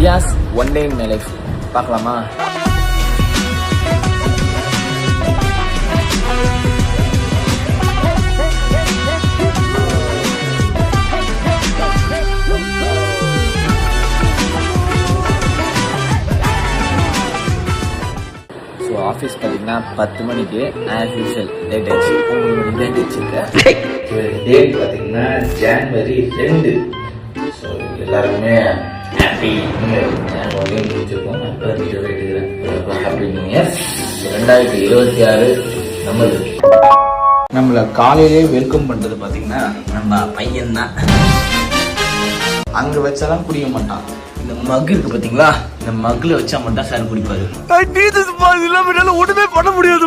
Riyaz one day in my life பார்க்கலாமா? So office பார்த்தீங்கன்னா 10 மணிக்கு ஆஸ் யூஷுவல் லேட் ஆயிடுச்சு. 9 மணிக்கு லேட் ஆயிடுச்சுங்க. டேட் பார்த்தீங்கன்னா ஜனவரி 2. ஸோ எல்லாருக்குமே ஹாப்பி நியூ இயர். ஜனவரி முடிச்சிருக்கோம். அப்போ வீடியோ எடுக்கிறேன். ஹாப்பி நியூ இயர் 2026 நம்மளை காலையிலே வெல்கம் பண்ணுறது பார்த்தீங்கன்னா நம்ம பையன்தான். அங்கே வச்சாலும் குடிக்க மாட்டான். இந்த மக் இருக்கு பார்த்தீங்களா, இந்த மக்ல வச்சா மட்டும் சார் குடிப்பாரு. ஒண்ணுமே பண்ண முடியாது.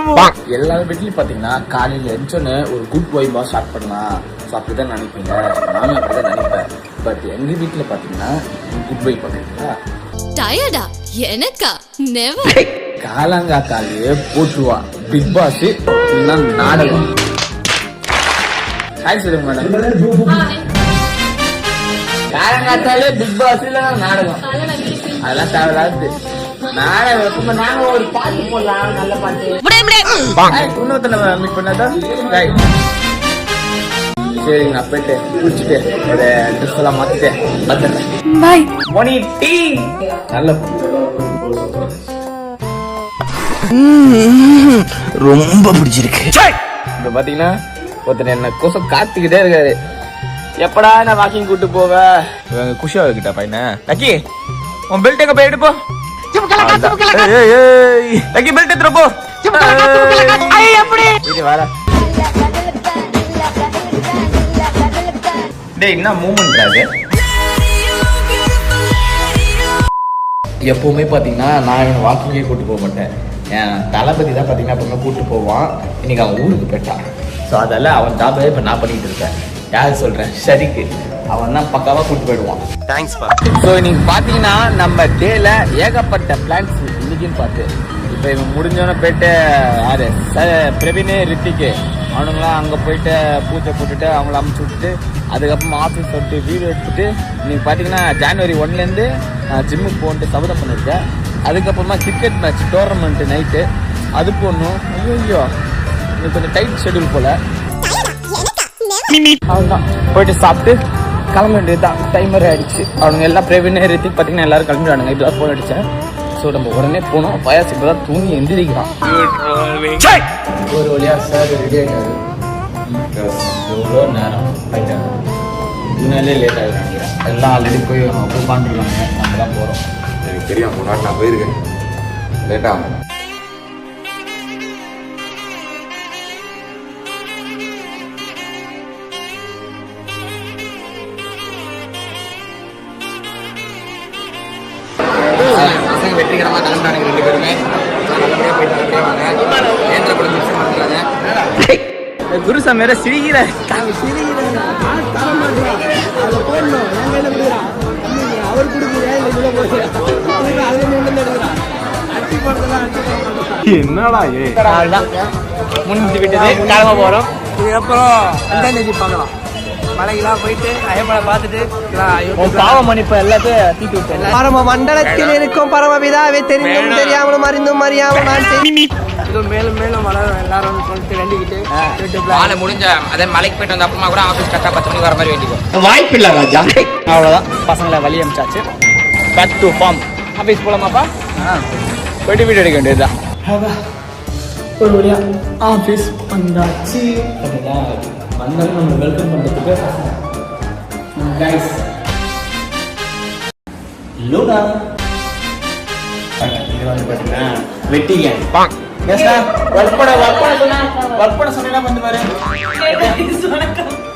எல்லா வீட்லயும் பாத்தீங்கன்னா காலையில எழுந்தோன்னு ஒரு குட் வைபா ஸ்டார்ட் பண்ணலாம். ஸோ அப்படிதான் நினைப்பீங்க, நானும் அப்படிதான் நினைப்பேன். பட் எங்க வீட்டுல பாத்தீங்கன்னா குட் வைப் பண்ணுவீங்களா? டயர்டா எனக்கா? நெவர். காலாங்காத்தாலே போட்டுவா பிக் பாஸ் இல்லைன்னா நாடகம். ஹாய் சொல்லுங்க மேடம். காலங்காத்தாலே பிக் பாஸ் இல்ல நாடகம், அதெல்லாம் தேவையில்லாது. நாடகம் நாங்க ஒரு பாட்டு போடலாம், நல்ல பாட்டு. இன்னொருத்தனை மீட் பண்ணாதான் சரி. நான் போயிட்டு குடிச்சிட்டு ஒரு ட்ரெஸ் எல்லாம் மாத்திட்டேன். நல்ல ரொம்ப பிடிச்சிருக்கு. இப்ப பாத்தீங்கன்னா ஒருத்தர் என்ன கோசம் காத்துக்கிட்டே இருக்காரு. எப்படா நான் வாக்கிங் கூட்டு போவ? குஷியா இருக்கிட்ட பையன. லக்கி உன் பெல்ட் எங்க போய் எடுப்போ. லக்கி பெல்ட் எடுத்துற போ. டேய் என்ன மூவ்மெண்ட் அது? எப்பவுமே பாத்தீங்கன்னா நான் இவன் வாக்கிங்கே கூட்டு போக மாட்டேன். என் தளபதி தான் பாத்தீங்கன்னா எப்பவுமே கூட்டு போவான். இன்னைக்கு அவன் ஊருக்கு போயிட்டான். ஸோ அதெல்லாம் அவன் ஜாபே இப்போ நான் பண்ணிட்டு இருக்கேன். யாரு சொல்றேன், சரிக்கு அவன் தான் பக்காவா கூட்டு போயிடுவான். தேங்க்ஸ் பா. ஸோ இன்னைக்கு பாத்தீங்கன்னா நம்ம டேல ஏகப்பட்ட பிளான்ஸ் இன்னைக்குன்னு பார்த்து. இப்போ இவன் முடிஞ்சோன்னு போயிட்டு யாரு பிரவீனு ரித்திக்கு அவனுங்களாம் அங்கே போயிட்டு பூஜை போட்டுட்டு அவங்கள அமுச்சு விட்டுட்டு அதுக்கப்புறமா ஆஃபீஸ் விட்டு வீடு எடுத்துட்டு இன்னைக்கு பார்த்தீங்கன்னா ஜனவரி 1லேருந்து ஜிம்முக்கு போன்ட்டு சபதம் பண்ணியிருக்கேன். அதுக்கப்புறமா கிரிக்கெட் மேட்ச் டோர்னமெண்ட்டு நைட்டு அது போடணும். ஐயோ இன்னைக்கு கொஞ்சம் டைட் ஷெடியூல் போல. அவன்தான் போயிட்டு சாப்பிட்டு கிளம்ப வேண்டியதுதான். டைமர் ஆயிடுச்சு. அவனுங்க எல்லாம் பிரவீன் ரித்திக் பார்த்தீங்கன்னா எல்லாரும் கிளம்பிடுவானுங்க. இப்பதான் போன் அடிச்சேன். ஸோ நம்ம உடனே போனோம். பயாஸ் இப்பதான் தூங்கி எந்திரிக்கிறான். ஒரு வழியா சார் ரெடி ஆகிட்டாரு. எவ்வளோ நேரம் ஆயிட்டாங்க. இதனாலே லேட் ஆகுது நினைக்கிறேன். எல்லாம் ஆல்ரெடி போய் உட்காந்துருக்காங்க. நம்ம தான் போகிறோம். எனக்கு தெரியும், முன்னாடி நான் போயிருக்கேன். லேட்டாகும். வெற்றிகரமாக கிளம்புறானுங்க 2 பேருமே. நல்லபடியாக போயிட்டு வாங்க. குருசாமி வேற சிரிக்கிற என்னடா முடிஞ்சு விட்டது. கிளம்ப போறோம். இதுக்கப்புறம் பார்க்கலாம். மலைக்கெல்லாம் போயிட்டு ஐயப்பனை பார்த்துட்டு பாவ மன்னிப்பு எல்லாத்தையும் தீட்டு விட்டு பரம மண்டலத்தில் இருக்கும் பரமபிதாவே தெரிந்தும் தெரியாமலும் அறிந்தும் அறியாமல் நான் மேலும் மேலும் வளரும் எல்லாரும் சொல்லிட்டு வேண்டிக்கிட்டு முடிஞ்ச அதே மலைக்கு போயிட்டு வந்த அப்புறமா கூட ஆஃபீஸ் கரெக்டாக 10 மணிக்கு வர மாதிரி வேண்டிக்கும். வாய்ப்பு இல்லை ராஜா. அவ்வளோதான், பசங்களை வழி அமிச்சாச்சு. Back to farm. ஆஃபீஸ் போகலாமாப்பா? போயிட்டு வீடு எடுக்க வேண்டியதுதான். ஒரு வழியா ஆஃபீஸ் வந்தாச்சு. வந்தாலும் நம்ம வெல்கம் பண்ணுறதுக்கு கைஸ் லூனா இது வந்து பார்த்தீங்கன்னா வெட்டிங்க ஒர்க் பண்ண சொன்னா வந்து பாரு.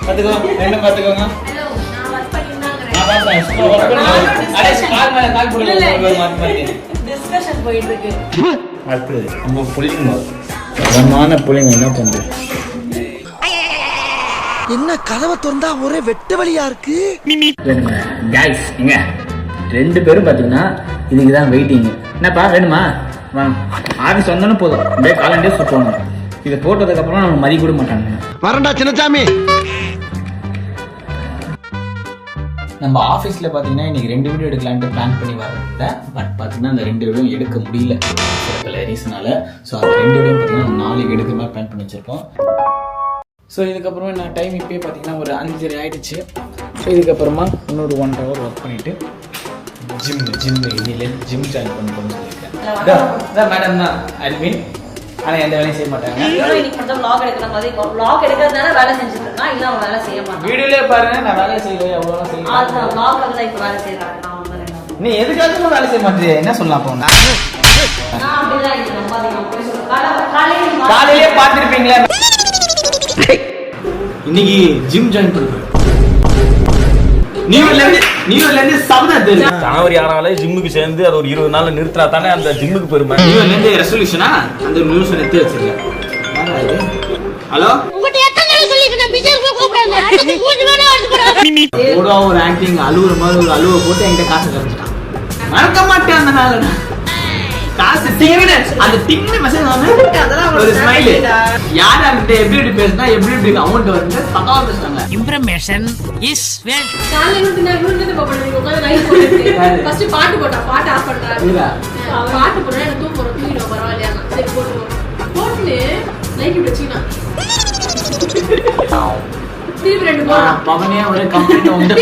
பார்த்துக்கோ என்ன பார்த்துக்கோங்க. அடுத்தது நம்ம புள்ளிங்க புள்ளிங்க என்ன பண்ணுது? என்ன கதவை திறந்தா ஒரே வெட்ட வழியா இருக்கு. கைஸ் இங்க 2 பேரும் பாத்தீங்கன்னா இதுக்குதான் வெயிட்டிங். என்னப்பா வேணுமா? ஆஃபீஸ் வந்தாலும் போதும், அப்படியே காலண்டே சுத்தணும். இதை போட்டதுக்கு அப்புறம் நம்ம மதி கூட மாட்டாங்க. வரண்டா சின்னசாமி. நம்ம ஆஃபீஸில் பார்த்தீங்கன்னா இன்றைக்கி 2 வீடியோ எடுக்கலான்ட்டு பிளான் பண்ணி வரேன். பட் பார்த்தீங்கன்னா அந்த 2 வீடியோ எடுக்க முடியல சில ரீசனால். ஸோ அந்த 2 வீடியோ பார்த்தீங்கன்னா நாளைக்கு எடுக்கிற மாதிரி பிளான் பண்ணி வச்சுருப்போம். ஸோ இதுக்கப்புறமா நான் டைம் இப்போயே பார்த்தீங்கன்னா ஒரு 5:30 ஆகிடுச்சு. ஸோ இதுக்கப்புறமா இன்னொரு 1 hour ஒர்க் பண்ணிவிட்டு ஜிம் ஜாயின் பண்ணணும்னு சொல்லியிருக்கேன். மேடம் தான் அட்மின், ஆனால் எந்த வேலையும் செய்ய மாட்டாங்க. வீடியோலே பாருங்க, நான் வேலை செய்யல எவ்வளோ செய்யலாம். நீ எதுக்காக வேலை செய்ய மாட்டேன் என்ன சொல்லலாம் போனா காலையிலே பார்த்துருப்பீங்களா. இன்னைக்கு ஜிம் ஜாயின் பண்ணுறேன். நியூஇயர்லேருந்து சபதம் தெரியும். ஜனவரி 6 ஜிம்முக்கு சேர்ந்து அது ஒரு 20 நாள் நிறுத்தினா தானே அந்த ஜிம்முக்கு பெருமை. நியூஇயர்லேருந்து ரெசல்யூஷனா அந்த ஒரு நியூஸ் எடுத்து வச்சிருக்கேன். ஹலோ ஒரு ஆக்டிங் அழுவுற மாதிரி ஒரு அழுவை போட்டு என்கிட்ட காசு கழிச்சிட்டான். மறக்க மாட்டேன் அந்த நாள். காசு டிங்னு அந்த டிங்னு மெசேஜ் ஒரு ஸ்மைல். யார் யார்கிட்ட எப்படி பேசினா எப்படி அமௌண்ட் வந்து பக்காவா பேசுறாங்க. இம்ப்ரமேஷன் இஸ் வெல். ஃபர்ஸ்ட் பாட்டு போட்டா பாட்டு ஆஃப் பண்றாரு. பாட்டு போட்டா எனக்கு தூக்கம் பரவாயில்லையா சரி போட்டு லைட் வச்சுனா திருப்பி 2 போறா பவனே ஒரு கம்ப்ளீட் வந்து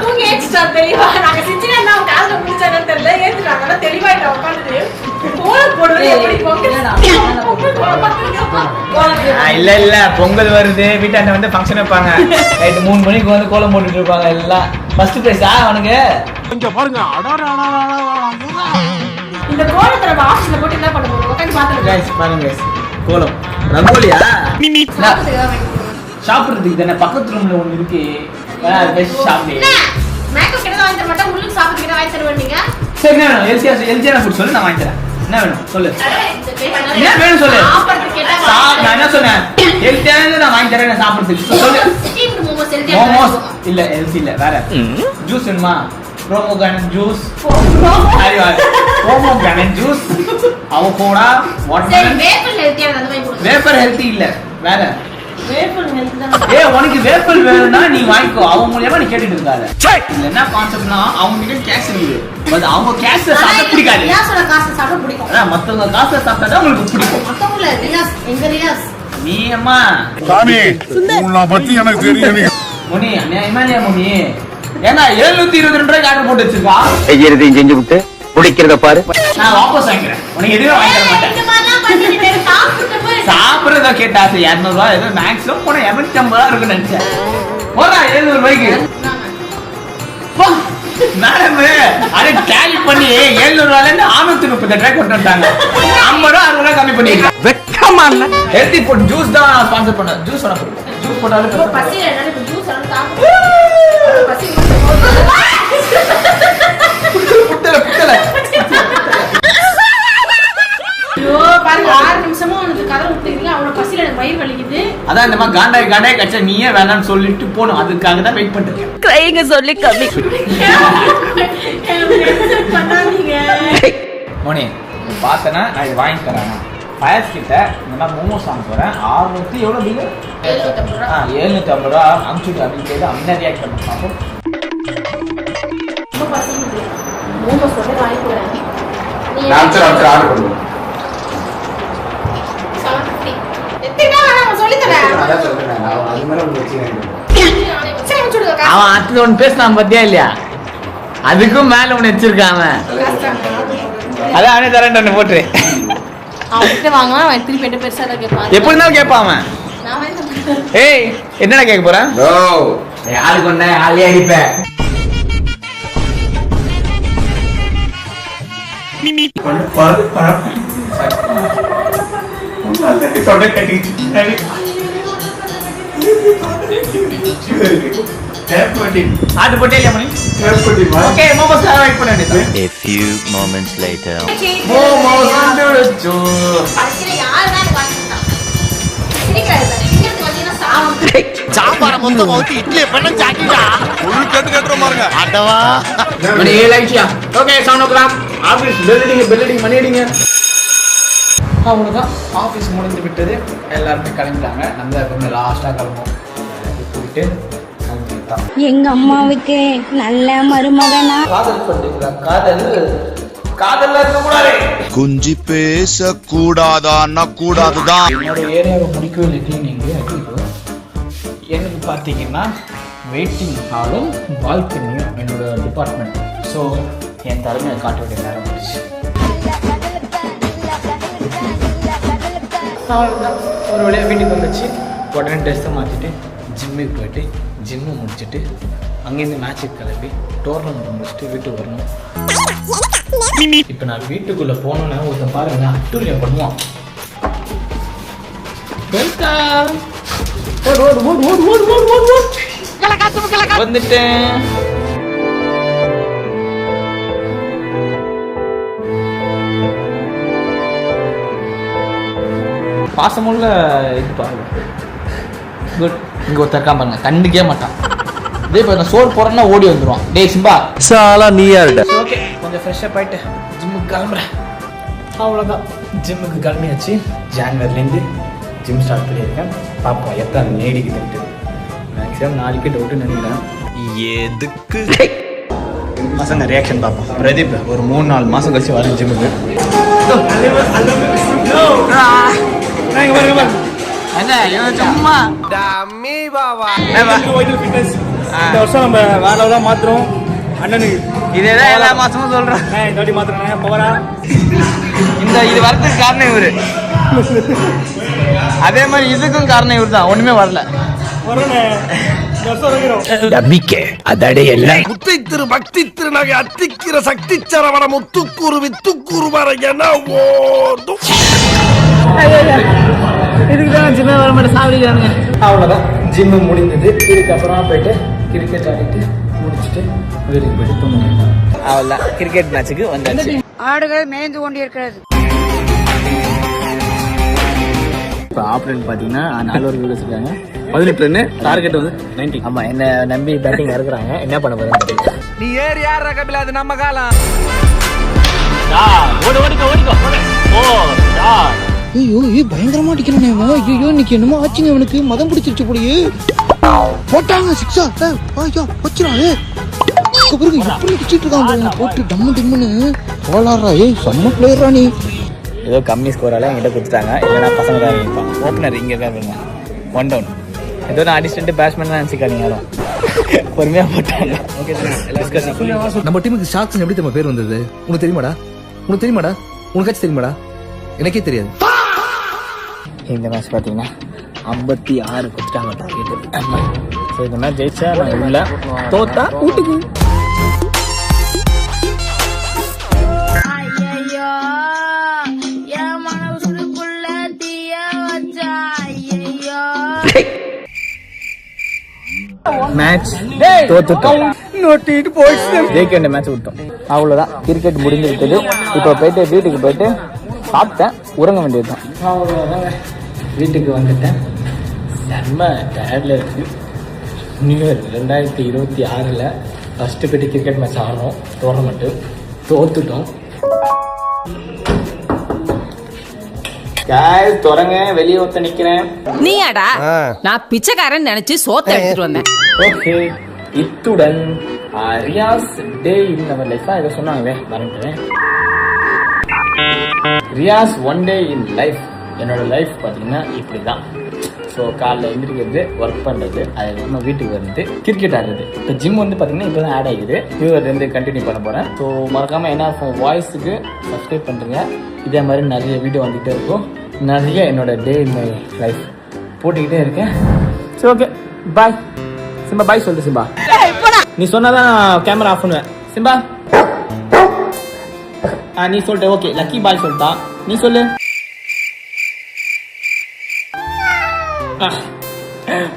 தூங்க எக்ஸ்ட்ரா தெளிவா நாங்க சிச்சினா நான் கால்ல முடிச்சானே தெரியல ஏத்துறாங்க தெளிவாயிட்ட உட்கார்ந்து கோல போடுறது எப்படி இல்ல பொங்கல் வருது வீட்டாண்ட வந்து ஃபங்க்ஷன் வைப்பாங்க. நைட் 3 மணிக்கு வந்து கோலம் போட்டுட்டு இருப்பாங்க எல்லாம். ஃபர்ஸ்ட் பிரைஸ் அவனுக்கு கொஞ்சம் பாருங்க. இந்த கோலத்தை நம்ம ஆபீஸ்ல போட்டு என்ன பண்ண போறோம் உட்கார்ந்து பாத்துங்க गाइस பாருங்க गाइस கோலம் ரங்கோலியா சாப்பிடுறதுக்கு தானே பக்கத்து ரூம்ல ஒன்னு இருக்கு. பெஸ்ட் ஷாப்ல மேக்கப் கிட்ட வாங்கி தர மாட்டேன். உங்களுக்கு சாப்பிட்டு கிட்ட வாங்கி தருவேன் நீங்க. சரி என்ன வேணும்? எல்சியா ஃபுட் சொல்லு நான் வாங்கி தரேன். என்ன வேணும் சொல்லு. என்ன வேணும் சொல்லு. சாப்பிட்டு கேட்டா நான் என்ன சொன்னேன்? எல்சியா நான் வாங்கி தரேன் சாப்பிடுறதுக்கு சொல்லு. ஸ்டீம்டு மோமோஸ் எல்சியா மோமோஸ் இல்ல எல்சி இல்ல வேற. ஜூஸ் வேணுமா? Pomegranate juice. ஐயோ ப்ரோமோகிரானட் ஜூஸ். Avocado watermelon. வேப்பல் ஹெல்த்தியா அந்த மாதிரி போடுங்க. வேப்பர் ஹெல்தி இல்ல வேற. வேப்பல் ஹெல்த்தி தான். உனக்கு வேப்பல் வேணும்னா நீ வாங்கிக்கோ. அவங்க மூலமா நீ கேட்டுட்டு இருக்காத. இல்ல என்ன கான்செப்ட்னா அவங்க கிட்ட கேஷ் இருக்குது. பட் அவங்க கேஷ் சாப்பிட பிடிக்காது. ரியாஸோட காசு சாப்பிட பிடிக்கும். அதான் மத்தவங்க காசை சாப்பிட்டா உங்களுக்கு பிடிக்கும். மத்தவங்கள ரியாஸ் எங்க ரியாஸ் நீ அம்மா சாமி உன்னை பத்தி எனக்கு தெரியும். முனி அநியாயமா முனி ஏன்னா 722 ரூபாய்க்கு ஆர்டர் போட்டு வச்சிருக்கா. செய்யறதையும் செஞ்சு விட்டு பிடிக்கிறத பாரு. நான் வாபஸ் வாங்கிக்கிறேன். உனக்கு எதுவும் வாங்கி தர மாட்டேன். இந்த மாதிரிலாம் பண்ணிட்டு சாப்பிட்டு போய் சாப்பிடுறத கேட்டா 200 ரூபாய் ஏதோ மேக்ஸிமம் போனா 250 ரூபாய் இருக்குன்னு நினைச்சேன். போடா 700 ரூபாய்க்கு மேடம் அதை டேலி பண்ணி 700 ரூபாயில இருந்து 638 ரூபாய் கொண்டு வந்துட்டாங்க. 50 ரூபாய் 60 ரூபாய் கம்மி பண்ணிருக்காங்க. வெக்கமா இல்ல. ஹெல்தி ஃபுட் ஜூஸ் தான் ஸ்பான்சர் பண்ண. ஜூஸ் வேணா போடு. ஜூஸ் போட்டாலும் பசி என்னால இப்ப ஜூஸ் எல்லாம் சாப்பிடு. பசி புட்டல ஐயோ பாருங்க 6 நிமிஷமா உனக்கு கதை விட்டுறீங்க. அவன பசில எனக்கு வயிறு வலிக்குது. அதான் இந்த மாதிரி காண்டாய் கச்சா நீயே வேணாம்னு சொல்லிட்டு போணும். அதுக்காக தான் வெயிட் பண்ணிட்டு இருக்கேன். கிரைங்க சொல்லி கம்மி பண்ணாதீங்க. மோனி பார்த்தனா நான் இது வாங்கி தரேன். பயஸ் கிட்ட இந்த மாதிரி மோமோஸ் வாங்க போறேன். 600 எவ்வளவு பில்லு? 750 ரூபா அனுப்பிச்சுட்டு அப்படின்னு கேட்டு அம்மா ரியாக்ட் பண்ண பார்ப்போம். ரொம்ப பசிக்குது. மோமோஸ் போட்டு வாங்கி போறேன். நான் ஆர்டர் பண்ணுவேன். 750 எத்தனை நான் சொல்லி தரேன். அதான் சொல்றேன். நான் அது மேல உங்களுக்கு வச்சிருக்கேன். சரி முடிச்சுடுங்க. அவன் அடுத்து ஒன்று பேசினான் பத்தியா இல்லையா? அதுக்கும் மேல ஒன்று வச்சிருக்கான். அதான் அவனே தரேன் போட்டு அவன்கிட்ட வாங்கினா அவன் திருப்பி என்ன பெருசா தான் கேட்பான். எப்படி தான் கேட்பான் அவன். நான் வாங்கி ஏய் என்னடா கேட்க போறேன்? ஆளு கொண்ட ஆளே அடிப்பேன். ஆட்டு போட்டே இல்லையா மணி? ஓகே மோமோஸ் வெயிட் பண்ண வேண்டியது. A few moments later. Momos வந்துடுச்சு. பசில யார் தான் வாங்கி கொடுத்தான். சிரிக்காத பாரு. இங்க வந்தீனா சாவு. சாப்பார மொத்தம் ஊத்தி இட்லி பண்ண சாக்கிடா. ஃபுல் கட்டு பாருங்க. அடவா. மணி 7 ஆயிடுச்சியா? Okay 7 o'clock. ஆபீஸ் பெல் அடிங்க. அவ்வளோதான் ஆஃபீஸ் முடிந்து விட்டது. எல்லாருமே கிளம்பிட்டாங்க. நம்ம கொஞ்சம் லாஸ்ட்டாக கிளம்புவோம். போயிட்டு மாட்டான். எங்க அம்மாவுக்கு நல்ல மருமகனா. காதல் பண்றீங்களா? காதல்ல இருக்க கூடாது. குஞ்சி பேச கூடாதான்னா கூடாதுதான். என்னோட ஏரியாவை முடிக்கவே இல்லை கிளீனிங். எனக்கு பார்த்தீங்கன்னா வெயிட்டிங் ஹாலும் பால்கனியும் என்னோட டிபார்ட்மெண்ட். ஸோ என் தலைமையை காட்ட வேண்டிய நேரம் போச்சு. ஒரு வழியாக வீட்டுக்கு வந்துச்சு. உடனே ட்ரெஸ்ஸை மாற்றிட்டு ஜிம்முக்கு போயிட்டு ஜிம்மு முடிச்சுட்டு அங்கேருந்து மேட்சுக்கு கிளம்பி டோர்னமெண்ட் முடிச்சுட்டு வீட்டுக்கு வரணும். இப்போ நான் வீட்டுக்குள்ளே போனோன்னே ஒருத்தன் பாருங்க அட்டூழியம் பண்ணுவான். வந்துட்டேன். பாசமுள்ள இது பாருங்க. குட். இங்க ஒருத்தர் இருக்கான் பாருங்க, கண்டுக்கவே மாட்டான். இதே இப்போ நான் சோறு போறேன்னா ஓடி வந்துடுவான். டேய் சிம்பா சாலா நீயா இருட. ஓகே, கொஞ்சம் ஃப்ரெஷ்ஷாக போயிட்டு ஜிம்முக்கு கிளம்புறேன். அவ்வளோதான், ஜிம்முக்கு கிளம்பியாச்சு. ஜான்வரிலேருந்து ஜிம் ஸ்டார்ட் பண்ணியிருக்கேன். பார்ப்போம் எத்தனை நீடிக்குதுன்ட்டு. மேக்ஸிமம் நாளைக்கு டவுட்டு நினைக்கிறேன். எதுக்கு பசங்க ரியாக்ஷன் பார்ப்போம். பிரதீப் ஒரு 3-4 மாதம் கழிச்சு வரேன் ஜிம்முக்கு. சும்மா இந்த வருஷம் நம்ம வேற லெவலாக மாத்துறோம். அண்ணனுக்கு இதேதான் எல்லா மாசமும் சொல்றேன். இந்த வாட்டி மாத்துறேன் பவரா. இது வரதுக்கு காரணம் இவரு. அதே மாதிரி இதுக்கும் காரணம் இவரு தான். ஒண்ணுமே வரல. நம்பிக்கை அதடே எல்லாம் முத்தை திரு பக்தி திருநகை அத்திக்கிற சக்தி சரவண முத்துக்கூறு வித்துக்கூறு வர என ஓடும். இதுக்குதான் ஜிம்மே வர மாட்டேன் சாப்பிடுறாங்க. அவ்வளோதான், ஜிம்மு முடிந்தது. இதுக்கப்புறம் போயிட்டு கிரிக்கெட் ஆடிட்டு முடிச்சுட்டு வீட்டுக்கு போயிட்டு தூங்கினேன். அவ்வளோதான், கிரிக்கெட் மேட்சுக்கு வந்தாச்சு. ஆடுகள் மேய்ந்து கொண்டிருக்கிறது. இப்போ ஆப்ரேட் பார்த்தீங்கன்னா 4 ஒரு வீடியோஸ் இருக்காங்க. 18 ரன்னு, டார்கெட் வந்து 90. ஆமாம், என்ன நம்பி பேட்டிங் இருக்கிறாங்க. என்ன பண்ண போகிறேன்? நீ ஏறு யார் ரகபில், அது நம்ம காலம். ஐயோ பயங்கரமா அடிக்கிறானே. ஐயோ இன்னைக்கு என்னமோ ஆச்சுங்க, அவனுக்கு மதம் பிடிச்சிருச்சு போலயே. போட்டாங்க சிக்ஸா. ஐயோ வச்சுடா. பிறகு எப்படி அடிச்சிட்டு இருக்கான் போட்டு டம்மு டிம்முன்னு போலாடுறா. செம்ம பிளேயரா நீ. ஏதோ கம்மி ஸ்கோரால என்கிட்ட கொடுத்துட்டாங்க. இல்லைனா பசங்க தான் இருப்பாங்க. ஓப்பனர் இங்கே தான் இருப்பாங்க. 1 down. ஏதோ நான் அடிச்சுட்டு பேட்ஸ்மேன் தான் நினச்சிக்காதீங்க. யாரும் பொறுமையாக போட்டாங்க. ஓகே, நம்ம டீமுக்கு ஷாக்ஸ் எப்படி நம்ம பேர் வந்தது உனக்கு தெரியுமாடா? உனக்காச்சும் தெரியுமாடா? எனக்கே தெரியாது. இந்த மேட்ச் பார்த்தீங்கன்னா 56 கொடுத்துட்டாங்க டார்கெட். ஆமாம், ஸோ இந்த மேட்ச் ஜெயிச்சா நான் உள்ள, தோத்தா வீட்டுக்கு. மேட்ச் தோத்துட்டோம். ஜெயிக்க வேண்டிய மேட்ச் விட்டோம். அவ்வளோதான், கிரிக்கெட் முடிந்து விட்டது. இப்போ போயிட்டு வீட்டுக்கு போயிட்டு சாப்பிட்டேன், உறங்க வேண்டியது தான். அவ்வளோதாங்க, வீட்டுக்கு வந்துட்டேன். செம்ம டயர்டில் இருக்குது. நியூ இயர் 2026 ஃபஸ்ட்டு போய்ட்டு கிரிக்கெட் மேட்ச் ஆடணும். டோர்னமெண்ட்டு தோத்துட்டோம். தொடங்க வெளியே ஒருத்த நிக்கிறேன். நீயாடா? நான் பிச்சைக்காரன் நினைச்சு சோத்த எடுத்துட்டு வந்தேன். ஓகே, இத்துடன் ரியாஸ் டே இன் அவர் லைஃபா ஏதோ சொன்னாங்களே, மறந்துட்டேன். Riyas 1 day in life. என்னோட லைஃப் பார்த்தீங்கன்னா இப்படி தான். ஸோ காலைல எழுந்திரிக்கிறது, ஒர்க் பண்ணுறது, அதுக்கப்புறமா வீட்டுக்கு வந்து கிரிக்கெட் ஆடுறது. இப்போ ஜிம் வந்து பார்த்தீங்கன்னா இப்போ தான் ஆட் ஆகிடுது. நியூஇயர்லேருந்து கண்டினியூ பண்ண போகிறேன். ஸோ மறக்காமல் என்ன வாய்ஸுக்கு சப்ஸ்கிரைப் பண்ணுறீங்க. இதே மாதிரி நிறைய வீடியோ வந்துகிட்டே இருக்கும். நிறைய என்னோட டே இன் மை லைஃப் போட்டுக்கிட்டே இருக்கேன். சரி, ஓகே, பாய். சிம்பா பாய் சொல்லிட்டு. சிம்பா நீ சொன்னாதான் கேமரா ஆஃப் பண்ணுவேன். சிம்பா நீ சொல்லிட்டு. ஓகே, லக்கி பாய் சொல்லிட்டான், நீ சொல்லு.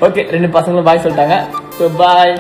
ஓகே, 2 பசங்களும் பாய் சொல்லிட்டாங்க. So bye.